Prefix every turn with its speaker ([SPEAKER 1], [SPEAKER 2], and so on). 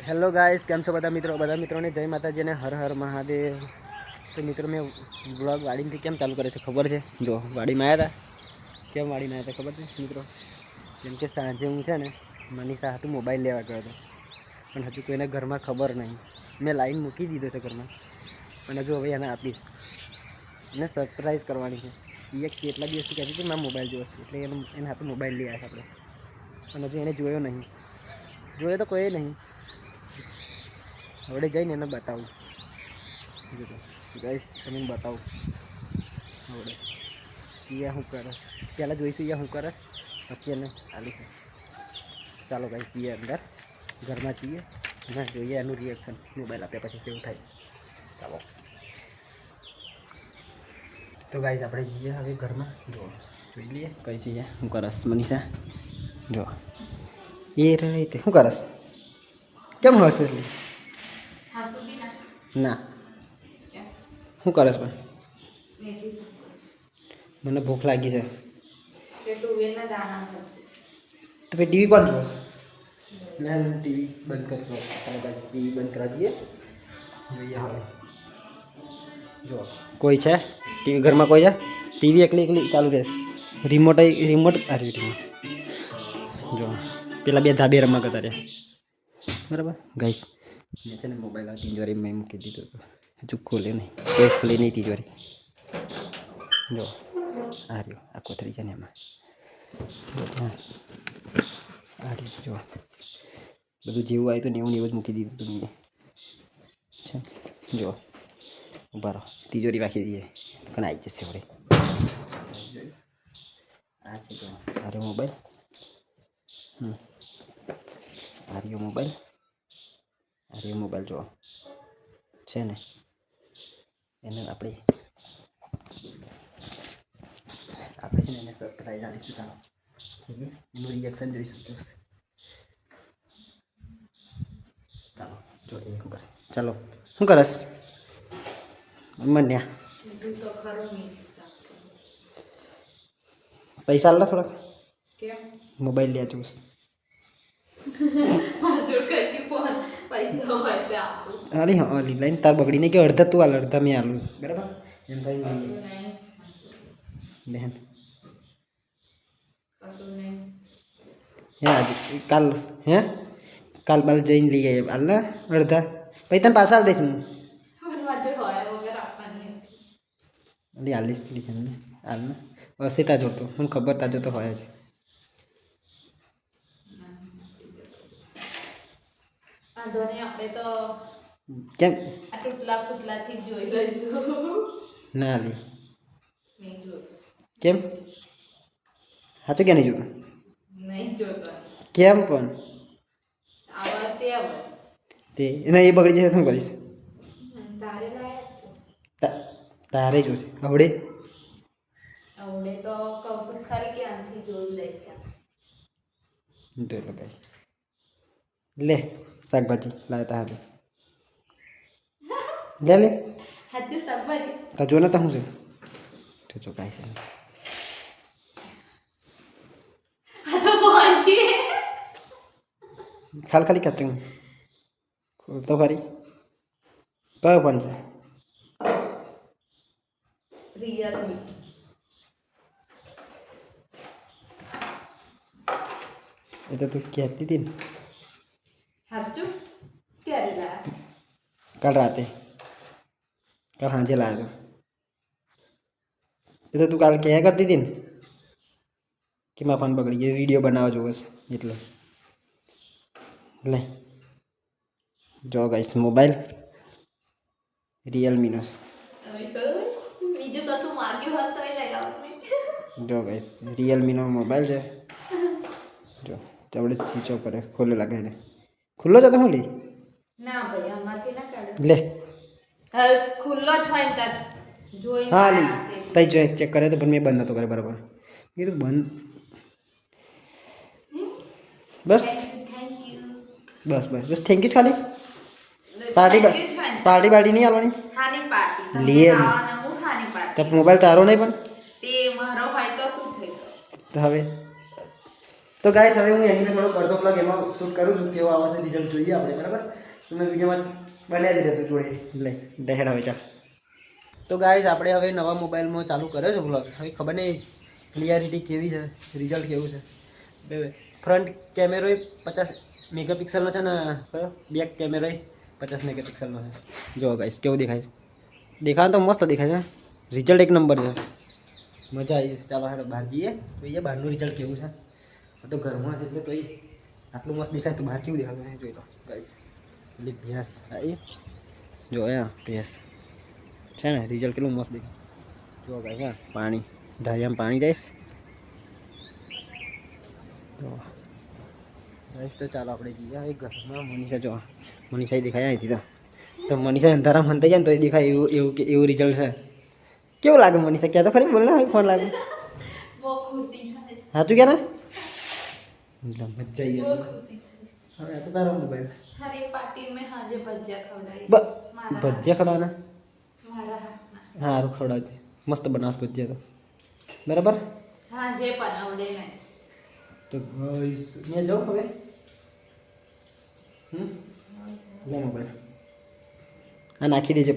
[SPEAKER 1] Hello guys, કેમ છો બધા મિત્રોને જય માતાજી અને હર હર મહાદેવ. તો મિત્રો મેં વ્લોગ વાડીથી કેમ ચાલુ કરે છે ખબર છે? જો વાડીમાં આવ્યા હતા. કેમ વાડીમાં આવ્યા હતા ખબર છે મિત્રો? જેમ કે સાંજે હું છે ને મનીષા હાથું મોબાઈલ લેવા ગયો હતો, પણ હજુ કોઈને ઘરમાં ખબર નહીં. મેં લાઈન મૂકી દીધો છે ઘરમાં, પણ હજુ હવે એને આપીશ. એને સરપ્રાઈઝ કરવાની છે. એ કેટલા દિવસથી કહેતી હતી મારા મોબાઈલ જોવો છે, એટલે એના હાથે મોબાઈલ લઈ આવ્યા આપણે. પણ હજુ એને જોયો નહીં, જોયો તો કોઈ નહીં. હવે જઈને એને બતાવું. ગાઈસ તમને બતાવું હવે ઈયા શું કરે. પહેલાં જોઈશું ઈયા શું કરે, પછી એને આલીશું. ચાલો ગાઈસ છીએ અંદર, ઘરમાં છીએ અને જોઈએ એનું રિએક્શન મોબાઈલ આપ્યા પછી કેવું થાય. ચાલો તો ગાઈસ આપણે જઈએ હવે ઘરમાં. જોઈ લઈએ કઈ છીએ શું કરસ મનીષા. જો એ રહે તે શું કરસ? કેમ હશે? ના શું કરસ? પણ મને ભૂખ લાગી છે. તો ભાઈ ટીવી કોણ જોવે? ના ટીવી બંધ કરતો. ટીવી બંધ કરા દઈએ. જોઈએ હવે. જો કોઈ છે ટીવી ઘરમાં? કોઈ છે? ટીવી એકલી ચાલુ રહેશે. રિમોટ આવી રિમોટ. જો પેલા બે ધાબે રમવા કરતા રહ્યા. બરાબર ગાઈસ, મેં છે ને મોબાઈલ આ તિજોરી મેં મૂકી દીધો હતો, હજુ ખોલે નહીં. કોઈ ખોલે નહીં તિજોરી. જો આ રહ્યો, આ કોથળી છે ને એમાં આ રહ્યું. જો બધું જેવું આવ્યું હતું ને એવું જ મૂકી દીધું હતું મેં. છે જો ઉભા રહો, તિજોરી રાખી દઈએ પણ આવી જશે વળે. આ છે જો આ રહ્યો મોબાઈલ. આ રહ્યો મોબાઈલ. આ રહ્યો મોબાઈલ જો છે ને, એને આપણે છે ને એને સરપ્રાઈઝ આપીશું. ચાલો એનું રિએક્શન જોઈશું. ચાલો જોઈએ શું કરે. ચાલો શું કરસ મન્યા? પૈસા આલા થોડાક, મોબાઈલ લે જોઈશ. અરે હા અલી લાઈન તાર બગડીને કે અડધા તું હાલ અડધા મેં હાલું. બરાબર એમ થઈ બેન. હે આજે કાલ કાલ બાલ જઈને લઈ આવીએ. હાલ ને અડધા પછી તને પાછા હાલ દઈશ હું. અલી હાલીશ લીધે ને હાલ ને હશે તા જોતો મને ખબર તા જોતો હોય જ. કેમ ના લી કેમ સાચું ક્યાં નહીં જોતું? કેમ પણ તે એના એ બગડી જશે શું કરીશ? તારે જોશે આવડે તો કૌશિક ખરી કે આનથી જોઈ લઈશ. લે શાકભાજી લાવતા હતા. લે લે સાચું શાકભાજી તા જો ને તા શું છે? જો કાંઈ છે ખાલી કાચું ખોલતો ખરી. કયો પણ છે? રિયલમી. એ તો તું કહેતી હતી ને. સાચું ક્યારે લાવ્યા? કાલ રાતે, કાલ સાંજે લાવ્યો તો. એ તો તું કાલ કહ્યા કરતી હતી ને કે મારા ફોન પકડી ગયો, વિડીયો બનાવવા જોવે છે એટલે. લે જો ગાઈસ મોબાઈલ રિયલમીનો છે. જો ગાઈસ રિયલમીનો મોબાઈલ છે. જો આપણે સ્વિચ ઓફ કરે ખોલે લાગે ને ખુલ્લો જતો હું લી ના ભાઈ આમાંથી ના કાઢો. લે ખુલ્લો જ હોય ને જોઈ. હા લી તઈ જો ચેક કરે તો પણ મેં બંધ નતો કરે બરાબર. એ તો બંધ. બસ બસ બસ બસ થેન્ક યુ. ખાલી પાર્ટી નહીં આવવાની. લે તો મોબાઈલ તારો નહીં પણ તો હવે તો તો ગાઈસ હવે હું એની થોડો અડધો કલાક એમાં શૂટ કરું છું, કેવો આવે છે રિઝલ્ટ જોઈએ આપણે, બરાબર. તમે વિડીયોમાં બન્યા જ રહેતું જોડે એટલે દેખાડ હવે ચાલ. તો ગાઈસ આપણે હવે નવા મોબાઈલમાં ચાલુ કર્યો છે બ્લોગ. હવે ખબર નહીં ક્લિયરિટી કેવી છે, રિઝલ્ટ કેવું છે. ફ્રન્ટ કેમેરો 50 મેગાપિક્સલનો છે ને કયો બેક કેમેરો 50 મેગાપિક્સલનો છે. જો ગાઈસ કેવું દેખાય છે, દેખાવા તો મસ્ત દેખાય છે, રિઝલ્ટ એક નંબર છે, મજા આવી જશે. ચાલો હાલો બહાર જઈએ, જોઈએ બહારનું રિઝલ્ટ કેવું છે. તો ઘરમાં છે એટલે તો આટલું મસ્ત દેખાય તો બહાર કેવું દેખાતું જોઈ લો ગાઈસ. એટલે ભેંસ આવી જો ભેંસ છે ને, રિઝલ્ટ કેટલું મસ્ત દેખાય જો ગાઈસ. હા પાણી ધારિયામાં પાણી જઈશ જો ગાઈસ. તો ચાલો આપણે જઈએ હવે ઘરમાં. મનીષા જો, મનીષા દેખાય અહીંથી તો મનીષા અંધારા મનતા જાય ને તો એ દેખાય એવું એવું કે એવું રિઝલ્ટ છે. કેવું લાગે મનીષા, ક્યાં તો ખરી બોલ ને, ફોન લાગે સાચું કે ના મજા આવી હવે આ તો તારો મોબાઈલ. ભજીયા ખવડાવવાના સારું ખવડાવજે, મસ્ત બનાવશે ભજીયા તો બરાબર. તો મેં જાઉં હવે લે મોબાઈલ આ નાખી દેજે.